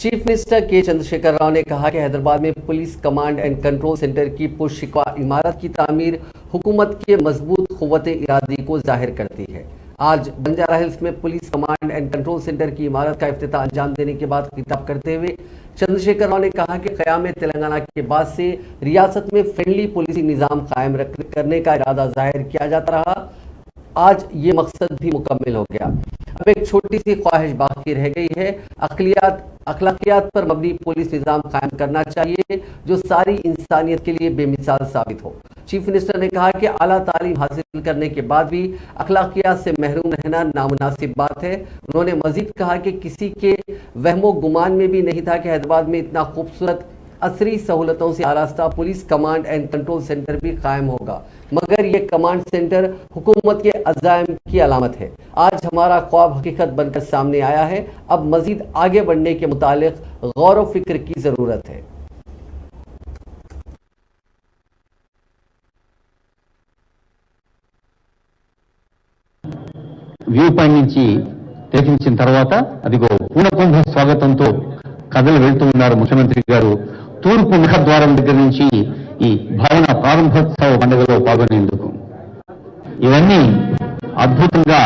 Chief minister के चंद्रशेखर राव ने कहा कि हैदराबाद में police command and control centre की पुरशिकवा इमारत की तामीर हुकूमत के मजबूत क़ुव्वत इरादी को जाहिर करती है। आज बंजारा हिल्स में police command and control centre की इमारत का इफ्तिताह अंजाम देने के बाद खिताब करते हुए चंद्रशेखर राव ने कहा कि क़याम तेलंगाना के बाद से रियासत में फ्रेंडली पुलिसिंग निज़ाम कायम करने का इरादा जाहिर किया जाता रहा। आज ये मकसद भी मुकम्मल हो गया। अब एक छोटी सी ख्वाहिश बाकी रह गई है। अखलाकियात पर मबनी पुलिस निज़ाम कायम करना चाहिए जो सारी इंसानियत के लिए बेमिसाल साबित हो। चीफ मिनिस्टर ने कहा कि आला तालीम हासिल करने के बाद भी अखलाकियात से महरूम रहना नामुनासिब बात है। उन्होंने मजीद कहा कि किसी के वहमो गुमान में भी नहीं था कि हैदराबाद में इतना खूबसूरत असरी सहूलतों से आरास्ता police command and control centre भी कायम होगा, मगर ये कमांड सेंटर हुकूमत के अज़ाइम की अलामत है। आज हमारा ख्वाब हकीकत बनकर सामने आया है। अब मजीद आगे बढ़ने के मुतालिक गौर व फिक्र की जरूरत है। వ్యూ పాయింట్ నుంచి తిలకించిన తర్వాత అదిగో పూర్ణకుంభ స్వాగతంతో కథలు వెళ్తూ ఉన్నారు ముఖ్యమంత్రి గారు। తూర్పు ముఖద్వారం దగ్గర నుంచి ఈ భవన ప్రారంభోత్సవ పండుగలో పాల్గొనేందుకు ఇవన్నీ అద్భుతంగా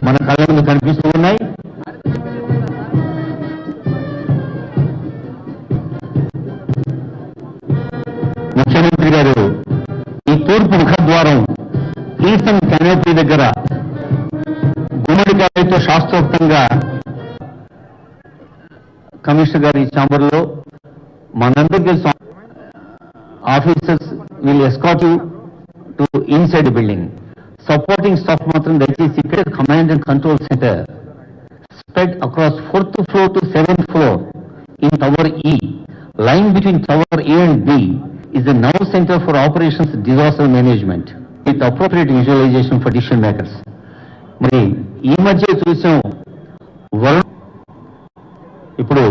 మన కళ్ళ ముందు కనిపిస్తూ ఉన్నాయి। ముఖ్యమంత్రి గారు ఈ తూర్పు ముఖద్వారం ఈసం కెనోపీ దగ్గర గుమ్మడికాయతో శాస్త్రోక్తంగా కమిషనర్ గారి ఛాంబర్లో మనందరికీ తెలుసు officers will escort you to inside the building. Supporting staff మాత్రం దయచేసి ఇక్కడ command and control centre spread across 4th floor to 7th floor in Tower E. Lying between Tower A and B is the now Center for Operations Disaster Management with appropriate visualization for decision makers. మరి ఈ మధ్య చూసాం వరుణ్